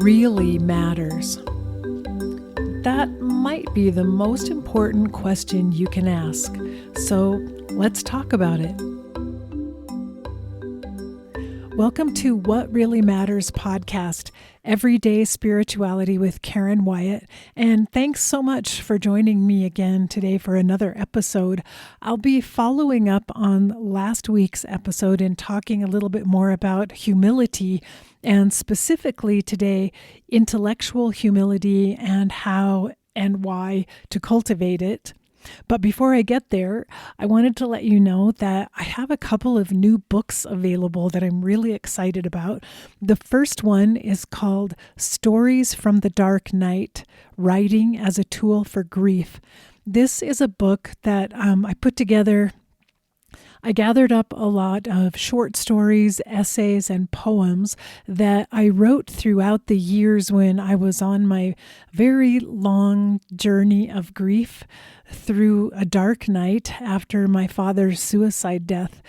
really matters? That might be the most important question you can ask. So let's talk about it. Welcome to What Really Matters podcast, Everyday Spirituality with Karen Wyatt. And thanks so much for joining me again today for another episode. I'll be following up on last week's episode and talking a little bit more about humility, and specifically today, intellectual humility and how and why to cultivate it. But before I get there, I wanted to let you know that I have a couple of new books available that I'm really excited about. The first one is called Stories from the Dark Night, Writing as a Tool for Grief. This is a book that I put together. I gathered up a lot of short stories, essays, and poems that I wrote throughout the years when I was on my very long journey of grief through a dark night after my father's suicide death.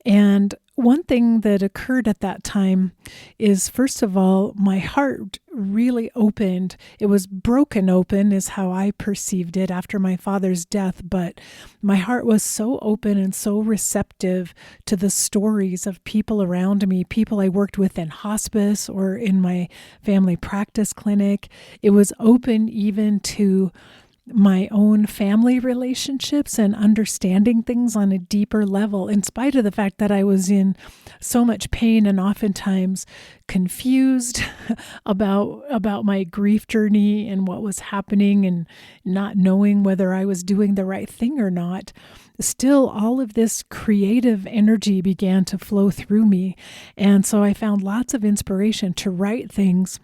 And one thing that occurred at that time is, first of all, my heart really opened. It was broken open is how I perceived it after my father's death, but my heart was so open and so receptive to the stories of people around me, people I worked with in hospice or in my family practice clinic. It was open even to my own family relationships and understanding things on a deeper level, in spite of the fact that I was in so much pain and oftentimes confused about my grief journey and what was happening and not knowing whether I was doing the right thing or not. Still, all of this creative energy began to flow through me. And so I found lots of inspiration to write things.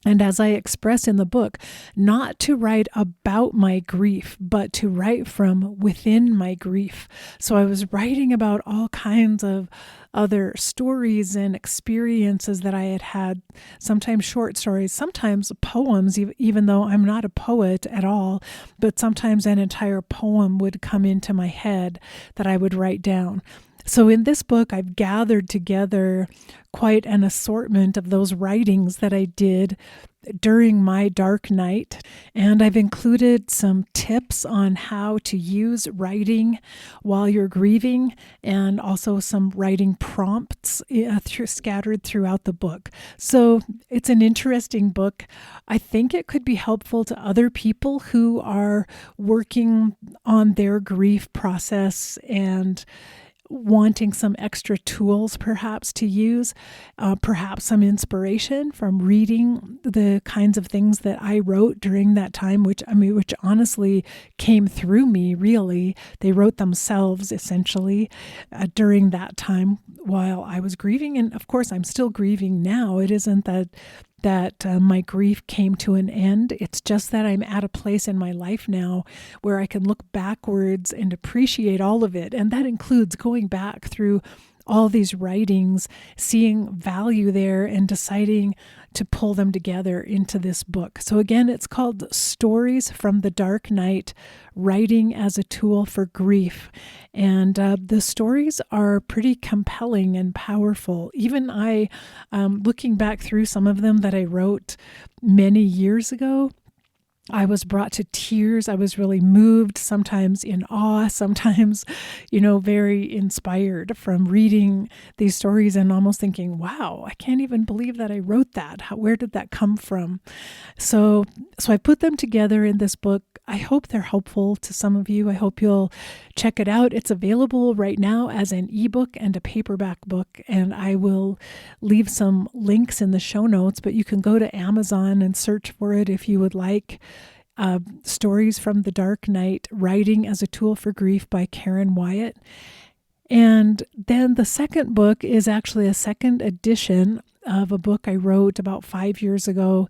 And as I express in the book, not to write about my grief, but to write from within my grief. So I was writing about all kinds of other stories and experiences that I had had, sometimes short stories, sometimes poems, even though I'm not a poet at all, but sometimes an entire poem would come into my head that I would write down. So in this book, I've gathered together quite an assortment of those writings that I did during my dark night. And I've included some tips on how to use writing while you're grieving, and also some writing prompts scattered throughout the book. So it's an interesting book. I think it could be helpful to other people who are working on their grief process and wanting some extra tools perhaps to use, perhaps some inspiration from reading the kinds of things that I wrote during that time, which honestly came through me, really. They wrote themselves essentially during that time while I was grieving. And of course, I'm still grieving now. It isn't that my grief came to an end. It's just that I'm at a place in my life now where I can look backwards and appreciate all of it. And that includes going back through all these writings, seeing value there and deciding to pull them together into this book. So again, it's called Stories from the Dark Night, Writing as a Tool for Grief. And the stories are pretty compelling and powerful. Even I, looking back through some of them that I wrote many years ago, I was brought to tears. I was really moved, sometimes in awe, sometimes, very inspired from reading these stories and almost thinking, wow, I can't even believe that I wrote that. Where did that come from? So I put them together in this book. I hope they're helpful to some of you. I hope you'll check it out. It's available right now as an ebook and a paperback book, and I will leave some links in the show notes, but you can go to Amazon and search for it if you would like. Stories from the Dark Night, Writing as a Tool for Grief by Karen Wyatt. And then the second book is actually a second edition of a book I wrote about 5 years ago,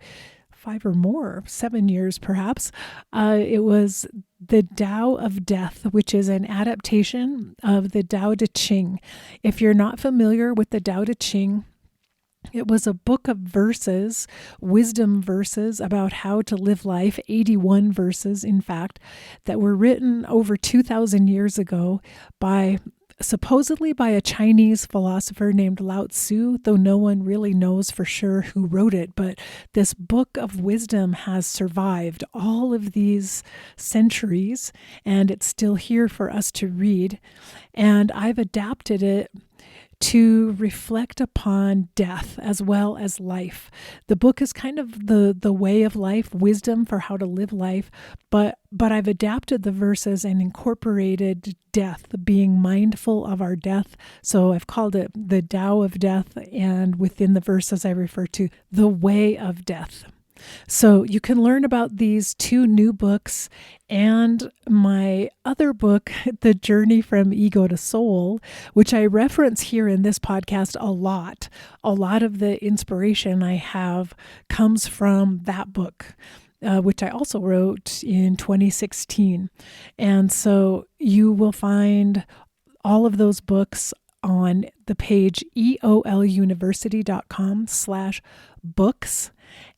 5 or more, 7 years perhaps. It was The Tao of Death, which is an adaptation of the Tao Te Ching. If you're not familiar with the Tao Te Ching, it was a book of verses, wisdom verses about how to live life, 81 verses, in fact, that were written over 2,000 years ago by supposedly by a Chinese philosopher named Lao Tzu, though no one really knows for sure who wrote it. But this book of wisdom has survived all of these centuries, and it's still here for us to read. And I've adapted it to reflect upon death as well as life. The book is kind of the way of life, wisdom for how to live life, but I've adapted the verses and incorporated death, being mindful of our death. So I've called it the Tao of Death, and within the verses I refer to the way of death. So you can learn about these two new books and my other book, The Journey from Ego to Soul, which I reference here in this podcast a lot. A lot of the inspiration I have comes from that book, which I also wrote in 2016. And so you will find all of those books on the page eoluniversity.com/books.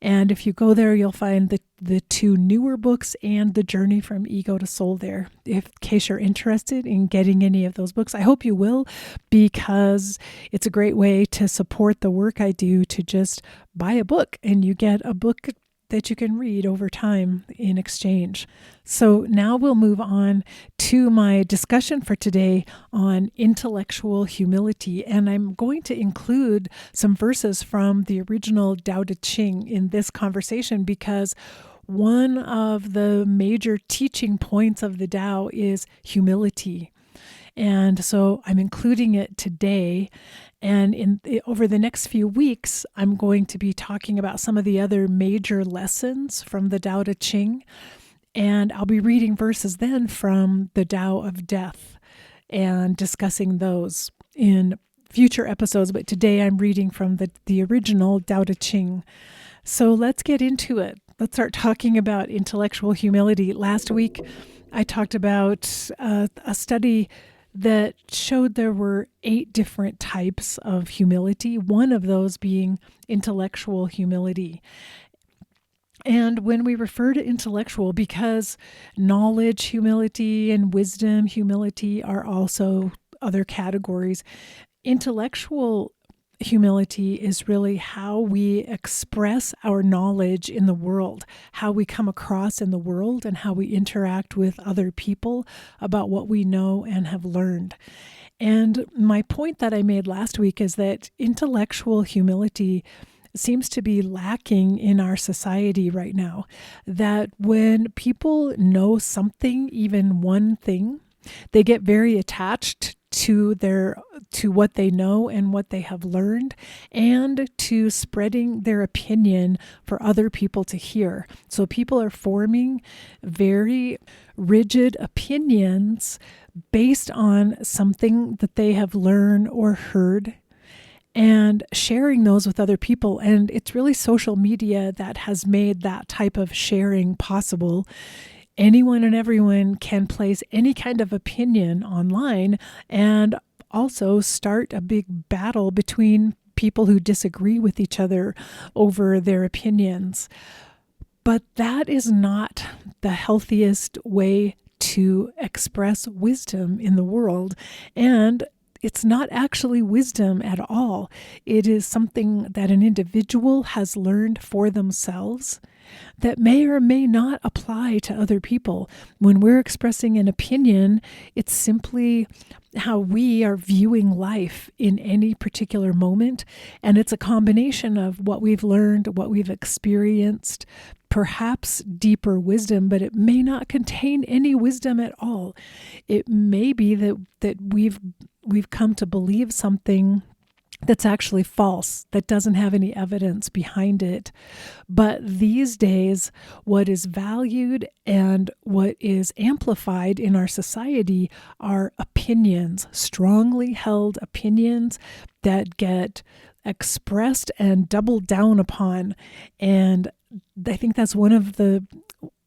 And if you go there, you'll find the two newer books and The Journey from Ego to Soul there, in case you're interested in getting any of those books. I hope you will, because it's a great way to support the work I do, to just buy a book and you get a book that you can read over time in exchange. So now we'll move on to my discussion for today on intellectual humility. And I'm going to include some verses from the original Tao Te Ching in this conversation, because one of the major teaching points of the Tao is humility. And so I'm including it today. And over the next few weeks, I'm going to be talking about some of the other major lessons from the Tao Te Ching. And I'll be reading verses then from the Tao of Death and discussing those in future episodes. But today I'm reading from the original Tao Te Ching. So let's get into it. Let's start talking about intellectual humility. Last week, I talked about a study that showed there were 8 different types of humility, one of those being intellectual humility. And when we refer to intellectual, because knowledge humility and wisdom humility are also other categories, intellectual humility is really how we express our knowledge in the world, how we come across in the world, and how we interact with other people about what we know and have learned. And my point that I made last week is that intellectual humility seems to be lacking in our society right now. That when people know something, even one thing, they get very attached to what they know and what they have learned, and to spreading their opinion for other people to hear. So people are forming very rigid opinions based on something that they have learned or heard, and sharing those with other people. And it's really social media that has made that type of sharing possible. Anyone and everyone can place any kind of opinion online and also start a big battle between people who disagree with each other over their opinions. But that is not the healthiest way to express wisdom in the world. And it's not actually wisdom at all. It is something that an individual has learned for themselves that may or may not apply to other people. When we're expressing an opinion, it's simply how we are viewing life in any particular moment. And it's a combination of what we've learned, what we've experienced, perhaps deeper wisdom, but it may not contain any wisdom at all. It may be that we've come to believe something that's actually false, that doesn't have any evidence behind it. But these days, what is valued and what is amplified in our society are opinions, strongly held opinions that get expressed and doubled down upon. And I think that's one of the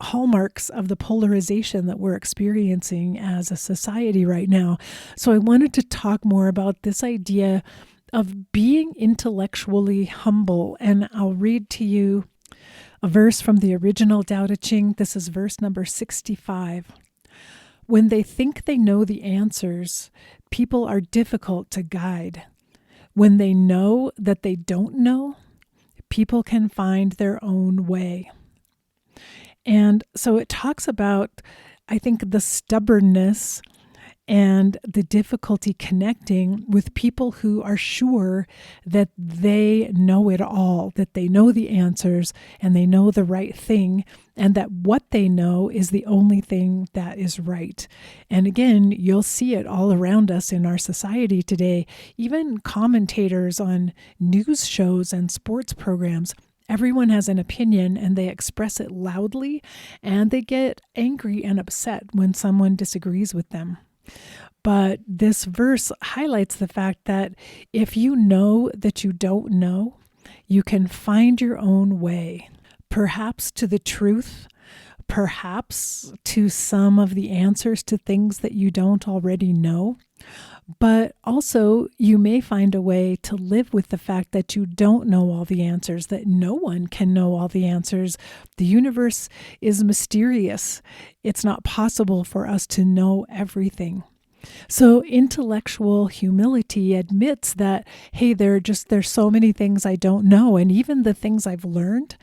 hallmarks of the polarization that we're experiencing as a society right now. So I wanted to talk more about this idea of being intellectually humble. And I'll read to you a verse from the original Tao Te Ching. This is verse number 65. When they think they know the answers, people are difficult to guide. When they know that they don't know, people can find their own way. And so it talks about, I think, the stubbornness and the difficulty connecting with people who are sure that they know it all, that they know the answers and they know the right thing, and that what they know is the only thing that is right. And again, you'll see it all around us in our society today. Even commentators on news shows and sports programs, everyone has an opinion and they express it loudly, and they get angry and upset when someone disagrees with them. But this verse highlights the fact that if you know that you don't know, you can find your own way, perhaps to the truth, perhaps to some of the answers to things that you don't already know. But also, you may find a way to live with the fact that you don't know all the answers, that no one can know all the answers. The universe is mysterious. It's not possible for us to know everything. So intellectual humility admits that, hey, there's so many things I don't know. And even the things I've learned,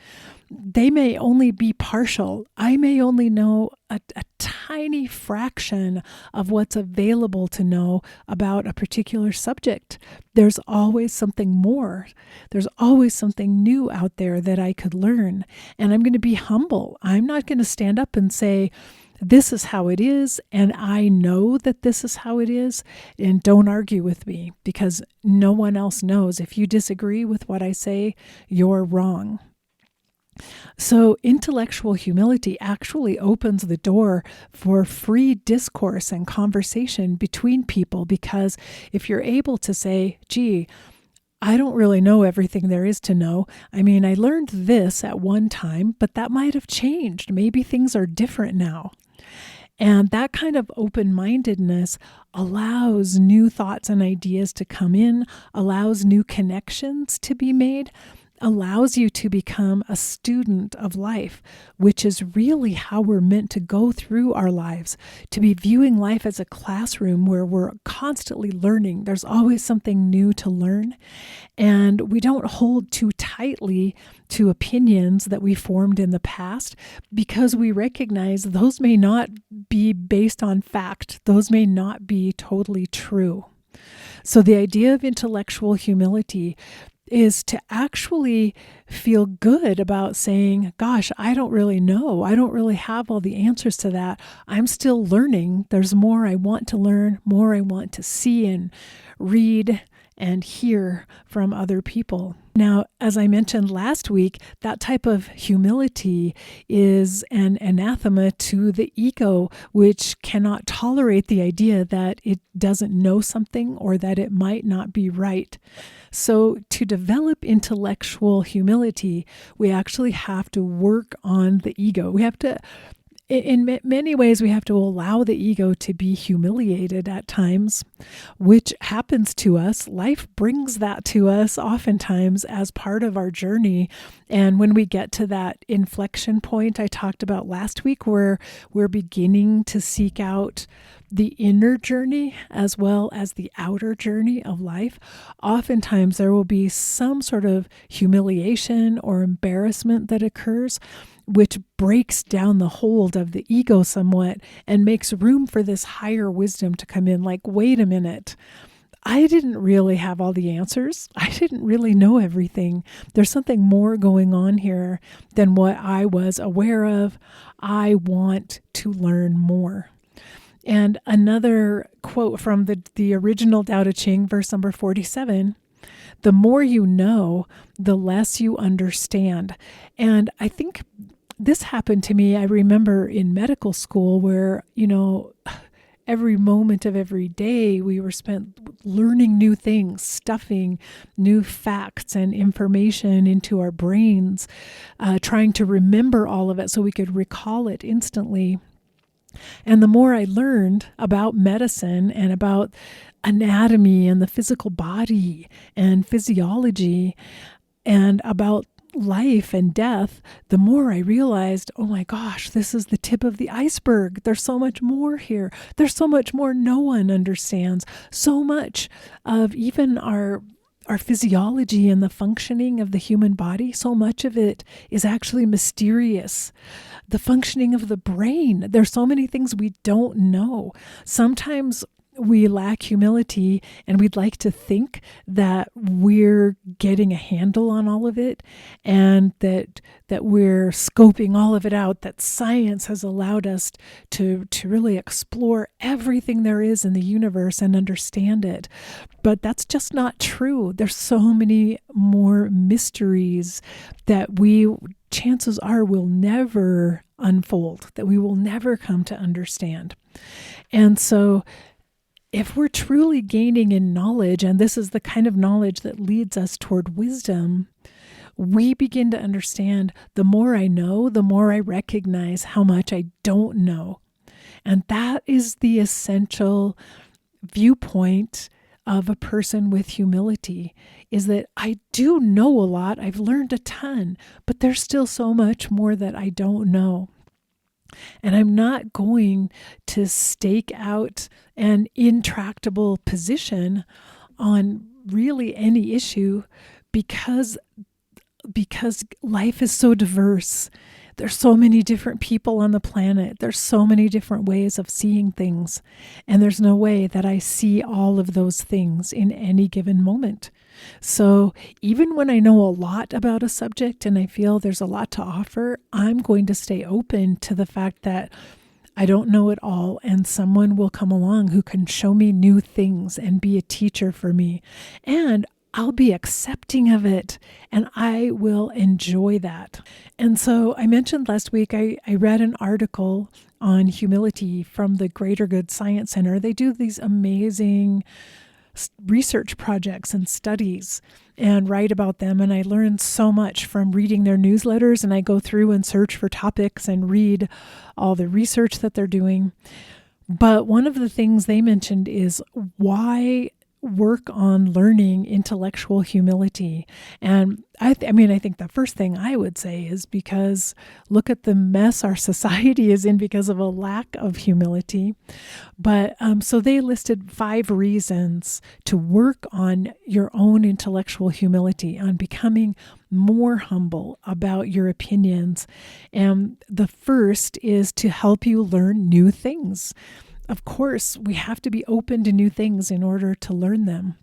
they may only be partial. I may only know a tiny fraction of what's available to know about a particular subject. There's always something more. There's always something new out there that I could learn. And I'm going to be humble. I'm not going to stand up and say, this is how it is, and I know that this is how it is, and don't argue with me, because no one else knows. If you disagree with what I say, you're wrong. So intellectual humility actually opens the door for free discourse and conversation between people, because if you're able to say, gee, I don't really know everything there is to know. I mean, I learned this at one time, but that might have changed. Maybe things are different now. And that kind of open-mindedness allows new thoughts and ideas to come in, allows new connections to be made, allows you to become a student of life, which is really how we're meant to go through our lives, to be viewing life as a classroom where we're constantly learning. There's always something new to learn, and we don't hold too tightly to opinions that we formed in the past, because we recognize those may not be based on fact. Those may not be totally true. So the idea of intellectual humility is to actually feel good about saying, gosh, I don't really know. I don't really have all the answers to that. I'm still learning. There's more I want to learn, more I want to see and read and hear from other people. Now, as I mentioned last week, that type of humility is an anathema to the ego, which cannot tolerate the idea that it doesn't know something or that it might not be right. So to develop intellectual humility, we actually have to work on the ego. We have to, in many ways, we have to allow the ego to be humiliated at times, which happens to us. Life brings that to us oftentimes as part of our journey. And when we get to that inflection point I talked about last week, where we're beginning to seek out the inner journey as well as the outer journey of life, oftentimes there will be some sort of humiliation or embarrassment that occurs, which breaks down the hold of the ego somewhat and makes room for this higher wisdom to come in. Like, wait a minute, I didn't really have all the answers. I didn't really know everything. There's something more going on here than what I was aware of. I want to learn more. And another quote from the original Tao Te Ching, verse number 47, the more you know, the less you understand. And I think this happened to me. I remember in medical school where, every moment of every day we were spent learning new things, stuffing new facts and information into our brains, trying to remember all of it so we could recall it instantly. And the more I learned about medicine and about anatomy and the physical body and physiology and about life and death, the more I realized, oh my gosh, this is the tip of the iceberg. There's so much more here. There's so much more no one understands. So much of even our physiology and the functioning of the human body, so much of it is actually mysterious. The functioning of the brain, there's so many things we don't know. Sometimes we lack humility and we'd like to think that we're getting a handle on all of it and that we're scoping all of it out, that science has allowed us to really explore everything there is in the universe and understand it. But that's just not true. There's so many more mysteries that chances are will never unfold, that we will never come to understand. And so if we're truly gaining in knowledge, and this is the kind of knowledge that leads us toward wisdom, we begin to understand the more I know, the more I recognize how much I don't know. And that is the essential viewpoint of a person with humility, is that I do know a lot, I've learned a ton, but there's still so much more that I don't know. And I'm not going to stake out an intractable position on really any issue because life is so diverse. There's so many different people on the planet. There's so many different ways of seeing things. And there's no way that I see all of those things in any given moment. So even when I know a lot about a subject and I feel there's a lot to offer, I'm going to stay open to the fact that I don't know it all, and someone will come along who can show me new things and be a teacher for me. And I'll be accepting of it, and I will enjoy that. And so I mentioned last week, I read an article on humility from the Greater Good Science Center. They do these amazing research projects and studies and write about them. And I learned so much from reading their newsletters, and I go through and search for topics and read all the research that they're doing. But one of the things they mentioned is why work on learning intellectual humility. And I think the first thing I would say is because look at the mess our society is in because of a lack of humility. But so they listed 5 reasons to work on your own intellectual humility, on becoming more humble about your opinions. And the first is to help you learn new things. Of course, we have to be open to new things in order to learn them.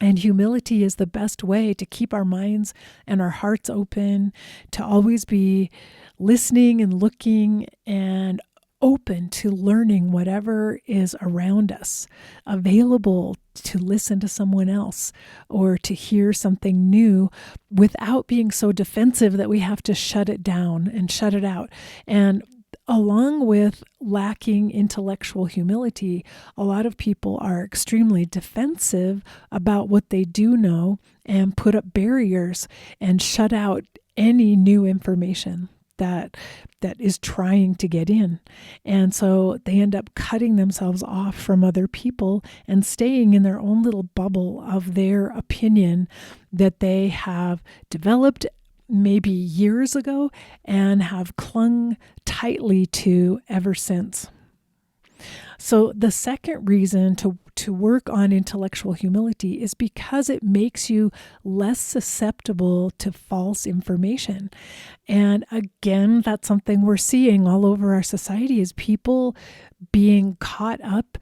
And humility is the best way to keep our minds and our hearts open, to always be listening and looking and open to learning whatever is around us, available to listen to someone else or to hear something new without being so defensive that we have to shut it down and shut it out. And along with lacking intellectual humility, a lot of people are extremely defensive about what they do know and put up barriers and shut out any new information that is trying to get in. And so they end up cutting themselves off from other people and staying in their own little bubble of their opinion that they have developed maybe years ago and have clung tightly to ever since. So the second reason to work on intellectual humility is because it makes you less susceptible to false information. And again, that's something we're seeing all over our society, is people being caught up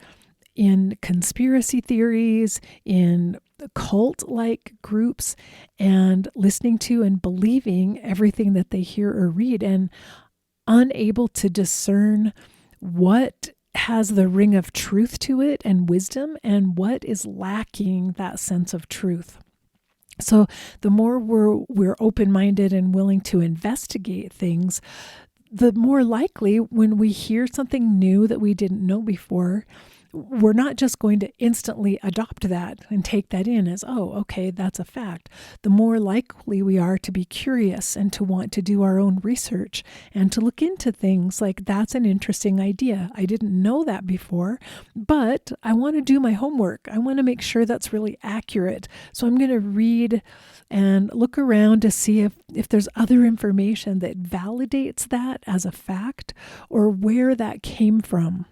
in conspiracy theories, in cult-like groups, and listening to and believing everything that they hear or read, and unable to discern what has the ring of truth to it and wisdom, and what is lacking that sense of truth. So the more we're open-minded and willing to investigate things, the more likely when we hear something new that we didn't know before, we're not just going to instantly adopt that and take that in as, oh, okay, that's a fact. The more likely we are to be curious and to want to do our own research and to look into things like, that's an interesting idea. I didn't know that before, but I want to do my homework. I want to make sure that's really accurate. So I'm going to read and look around to see if there's other information that validates that as a fact or where that came from.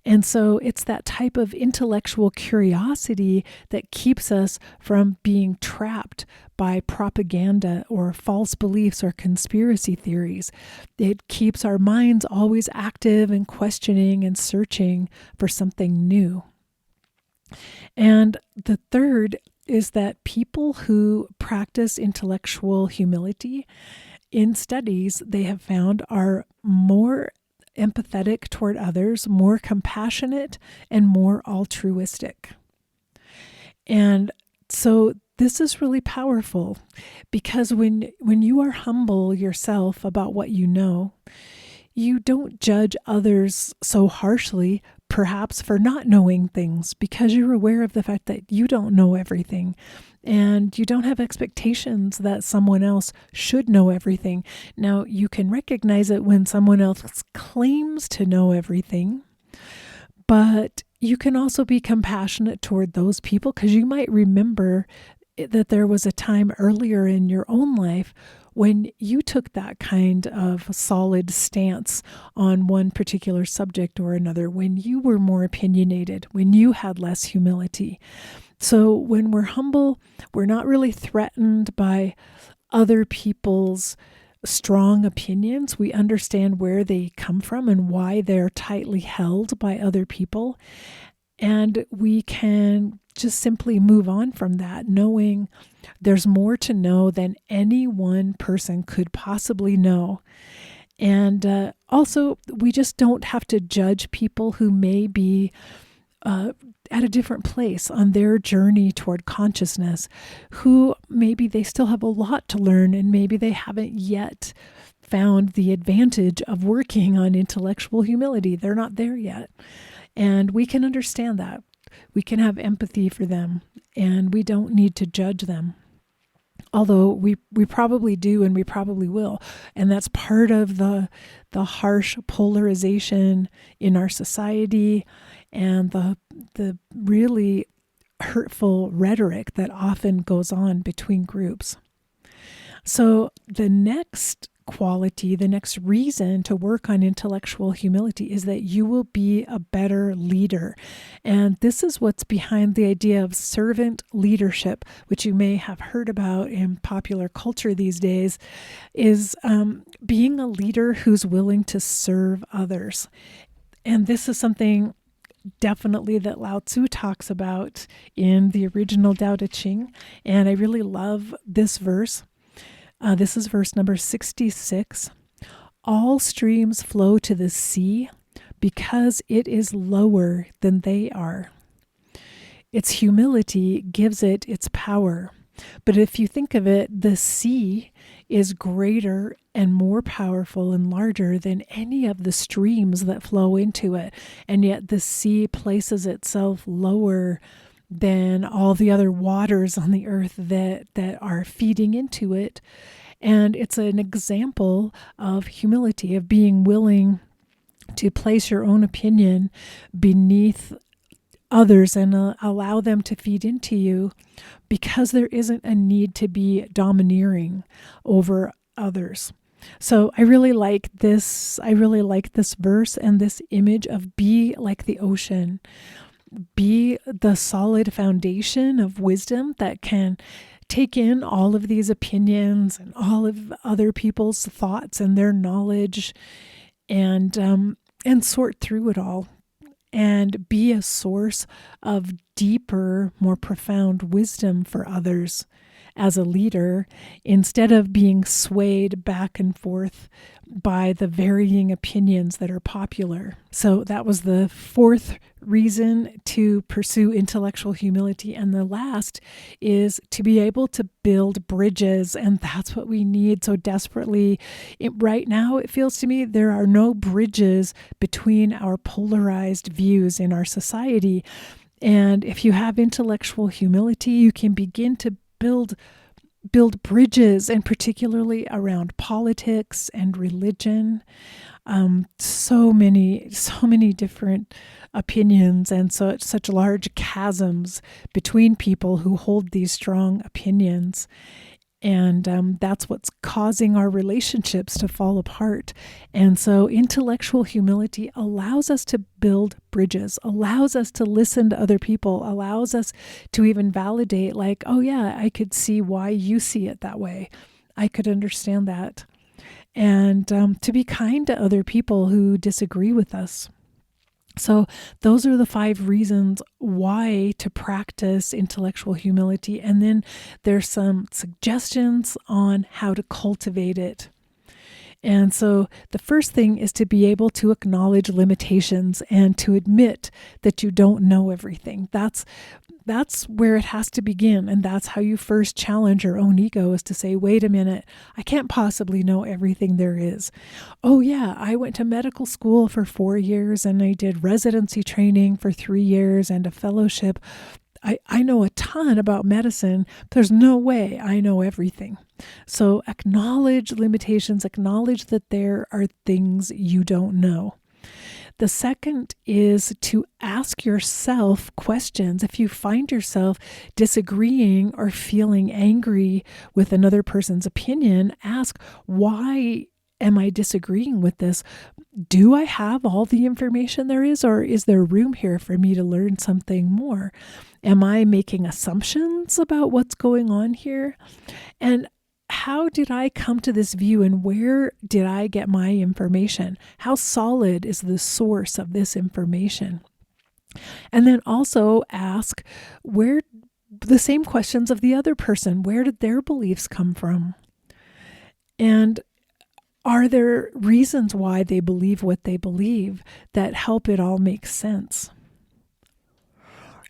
And so it's that type of intellectual curiosity that keeps us from being trapped by propaganda or false beliefs or conspiracy theories. It keeps our minds always active and questioning and searching for something new. And the third is that people who practice intellectual humility in studies they have found are more empathetic toward others, more compassionate, and more altruistic. And so this is really powerful because when you are humble yourself about what you know, you don't judge others so harshly, perhaps for not knowing things, because you're aware of the fact that you don't know everything. And you don't have expectations that someone else should know everything. Now, you can recognize it when someone else claims to know everything, but you can also be compassionate toward those people because you might remember that there was a time earlier in your own life when you took that kind of solid stance on one particular subject or another, when you were more opinionated, when you had less humility. So when we're humble, we're not really threatened by other people's strong opinions. We understand where they come from and why they're tightly held by other people. And we can just simply move on from that, knowing there's more to know than any one person could possibly know. And also, we just don't have to judge people who may be at a different place on their journey toward consciousness, who maybe they still have a lot to learn and maybe they haven't yet found the advantage of working on intellectual humility. They're not there yet. And we can understand that. We can have empathy for them, and we don't need to judge them. Although we probably do and we probably will. And that's part of the harsh polarization in our society and the really hurtful rhetoric that often goes on between groups. So the next quality, the next reason to work on intellectual humility is that you will be a better leader. And this is what's behind the idea of servant leadership, which you may have heard about in popular culture these days, is being a leader who's willing to serve others. And this is something definitely that Lao Tzu talks about in the original Tao Te Ching. And I really love this verse. This is verse number 66. All streams flow to the sea because it is lower than they are. Its humility gives it its power. But if you think of it, the sea is greater and more powerful and larger than any of the streams that flow into it. And yet the sea places itself lower than all the other waters on the earth that are feeding into it. And it's an example of humility, of being willing to place your own opinion beneath others and allow them to feed into you, because there isn't a need to be domineering over others. So I really like this. I really like this verse and this image of be like the ocean. Be the solid foundation of wisdom that can take in all of these opinions and all of other people's thoughts and their knowledge and sort through it all and be a source of deeper, more profound wisdom for others as a leader, instead of being swayed back and forth by the varying opinions that are popular. So that was the fourth reason to pursue intellectual humility. And the last is to be able to build bridges. And that's what we need so desperately. Right now, it feels to me there are no bridges between our polarized views in our society. And if you have intellectual humility, you can begin to build bridges, and particularly around politics and religion. So many different opinions, and such large chasms between people who hold these strong opinions. And that's what's causing our relationships to fall apart. And so intellectual humility allows us to build bridges, allows us to listen to other people, allows us to even validate, like, oh yeah, I could see why you see it that way. I could understand that. And to be kind to other people who disagree with us. So those are the 5 reasons why to practice intellectual humility. And then there's some suggestions on how to cultivate it. And so the first thing is to be able to acknowledge limitations and to admit that you don't know everything. That's where it has to begin. And that's how you first challenge your own ego, is to say, wait a minute, I can't possibly know everything there is. Oh yeah, I went to medical school for 4 years and I did residency training for 3 years and a fellowship. I know a ton about medicine. There's no way I know everything. So acknowledge limitations, acknowledge that there are things you don't know. The second is to ask yourself questions. If you find yourself disagreeing or feeling angry with another person's opinion, ask, why am I disagreeing with this? Do I have all the information there is, or is there room here for me to learn something more? Am I making assumptions about what's going on here? And how did I come to this view, and where did I get my information? How solid is the source of this information? And then also ask the same questions of the other person. Where did their beliefs come from? And are there reasons why they believe what they believe that help it all make sense?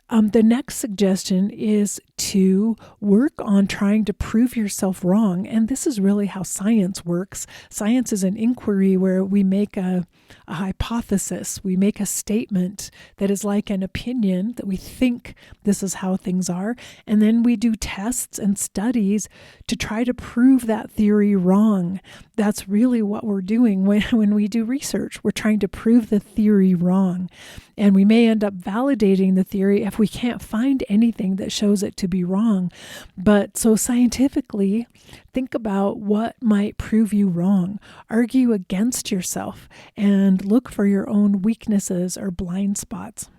The next suggestion is to work on trying to prove yourself wrong. And this is really how science works. Science is an inquiry where we make a hypothesis. We make a statement that is like an opinion, that we think this is how things are. And then we do tests and studies to try to prove that theory wrong. That's really what we're doing when we do research. We're trying to prove the theory wrong. And we may end up validating the theory if we can't find anything that shows it to be wrong. But so scientifically, think about what might prove you wrong. Argue against yourself and look for your own weaknesses or blind spots.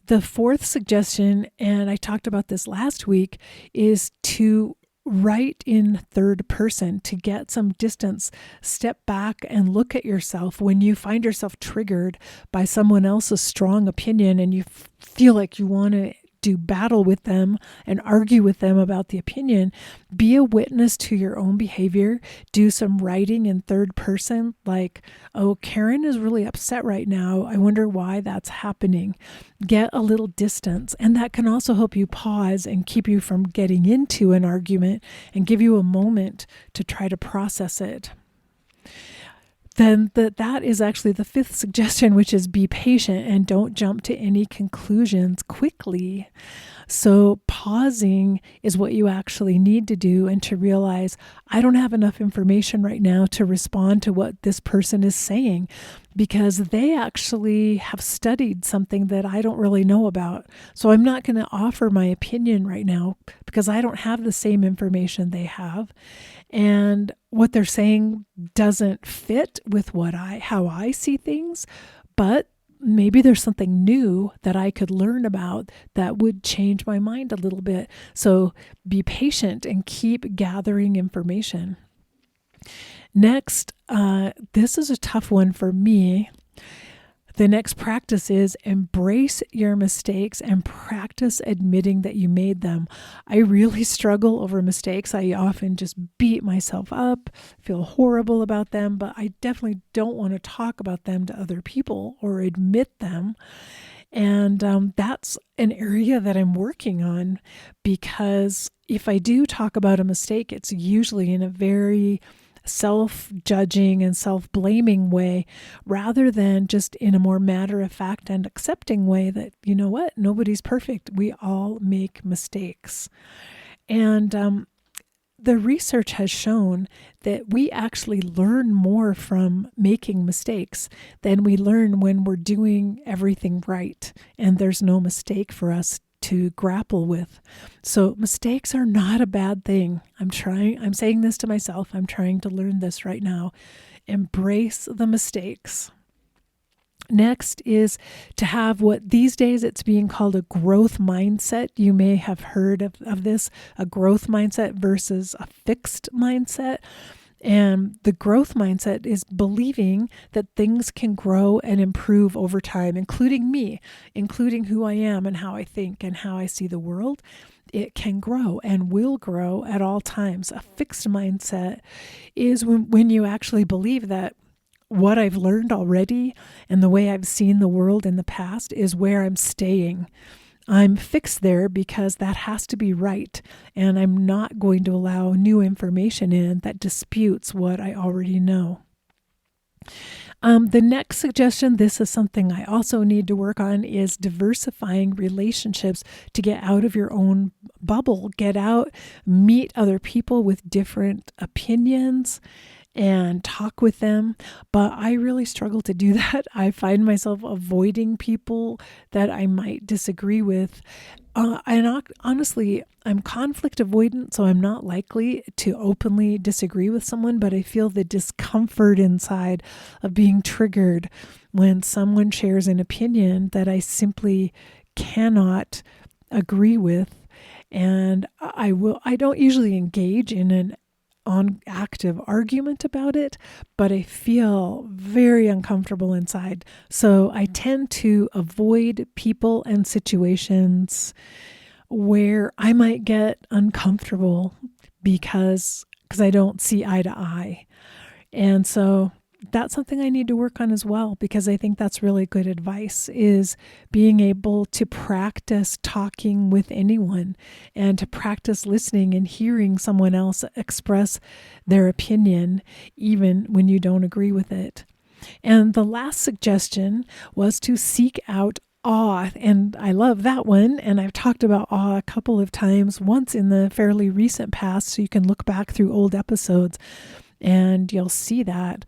The fourth suggestion, and I talked about this last week, is to write in third person, to get some distance. Step back and look at yourself when you find yourself triggered by someone else's strong opinion and you feel like you want to do battle with them and argue with them about the opinion. Be a witness to your own behavior. Do some writing in third person, like, oh, Karen is really upset right now. I wonder why that's happening. Get a little distance. And that can also help you pause and keep you from getting into an argument and give you a moment to try to process it. Then that is actually the fifth suggestion, which is be patient and don't jump to any conclusions quickly. So pausing is what you actually need to do, and to realize, I don't have enough information right now to respond to what this person is saying, because they actually have studied something that I don't really know about. So I'm not going to offer my opinion right now because I don't have the same information they have. And what they're saying doesn't fit with how I see things, but maybe there's something new that I could learn about that would change my mind a little bit. So be patient and keep gathering information. Next, this is a tough one for me. The next practice is embrace your mistakes and practice admitting that you made them. I really struggle over mistakes. I often just beat myself up, feel horrible about them, but I definitely don't want to talk about them to other people or admit them. And that's an area that I'm working on, because if I do talk about a mistake, it's usually in a very self-judging and self-blaming way, rather than just in a more matter-of-fact and accepting way that, you know what, nobody's perfect. We all make mistakes. And the research has shown that we actually learn more from making mistakes than we learn when we're doing everything right and there's no mistake for us to grapple with. So mistakes are not a bad thing. I'm saying this to myself. I'm trying to learn this right now. Embrace the mistakes. Next is to have what these days it's being called a growth mindset. You may have heard of this, a growth mindset versus a fixed mindset. And the growth mindset is believing that things can grow and improve over time, including me, including who I am and how I think and how I see the world. It can grow and will grow at all times. A fixed mindset is when you actually believe that what I've learned already and the way I've seen the world in the past is where I'm staying. I'm fixed there because that has to be right, and I'm not going to allow new information in that disputes what I already know. The next suggestion, this is something I also need to work on, is diversifying relationships to get out of your own bubble. Get out, meet other people with different opinions, and talk with them. But I really struggle to do that. I find myself avoiding people that I might disagree with. And honestly, I'm conflict avoidant, so I'm not likely to openly disagree with someone, but I feel the discomfort inside of being triggered when someone shares an opinion that I simply cannot agree with. And I don't usually engage in an active argument about it, but I feel very uncomfortable inside. So I tend to avoid people and situations where I might get uncomfortable because I don't see eye to eye. And so that's something I need to work on as well, because I think that's really good advice, is being able to practice talking with anyone and to practice listening and hearing someone else express their opinion, even when you don't agree with it. And the last suggestion was to seek out awe. And I love that one. And I've talked about awe a couple of times, once in the fairly recent past, so you can look back through old episodes and you'll see that.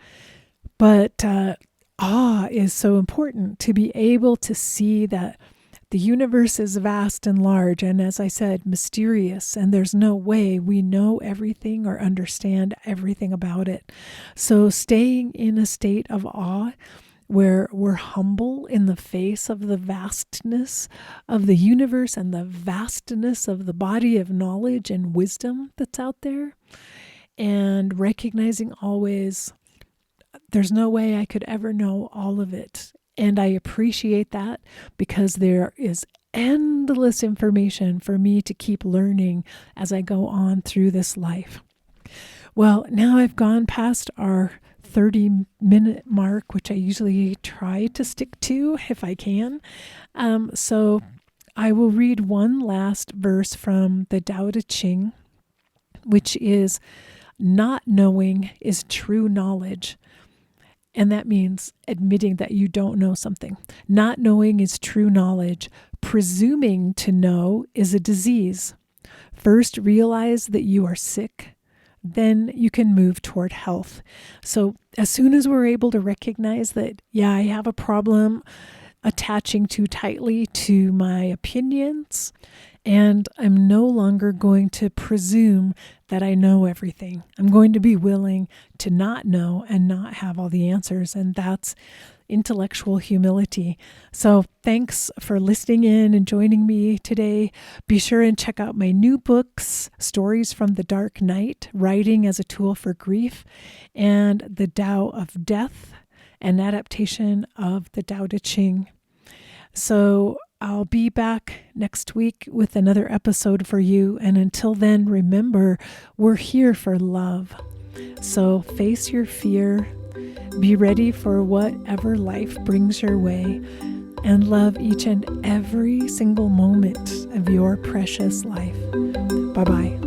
But awe is so important, to be able to see that the universe is vast and large, and as I said, mysterious, and there's no way we know everything or understand everything about it. So staying in a state of awe where we're humble in the face of the vastness of the universe and the vastness of the body of knowledge and wisdom that's out there, and recognizing always there's no way I could ever know all of it. And I appreciate that, because there is endless information for me to keep learning as I go on through this life. Well, now I've gone past our 30-minute mark, which I usually try to stick to if I can. So I will read one last verse from the Tao Te Ching, which is, "Not knowing is true knowledge." And that means admitting that you don't know something. Not knowing is true knowledge. Presuming to know is a disease. First, realize that you are sick. Then you can move toward health. So as soon as we're able to recognize that, yeah, I have a problem attaching too tightly to my opinions, and I'm no longer going to presume that I know everything. I'm going to be willing to not know and not have all the answers. And that's intellectual humility. So thanks for listening in and joining me today. Be sure and check out my new books, Stories from the Dark Night, Writing as a Tool for Grief, and The Tao of Death an adaptation of the Tao Te Ching. So I'll be back next week with another episode for you. And until then, remember, we're here for love. So face your fear, be ready for whatever life brings your way, and love each and every single moment of your precious life. Bye-bye.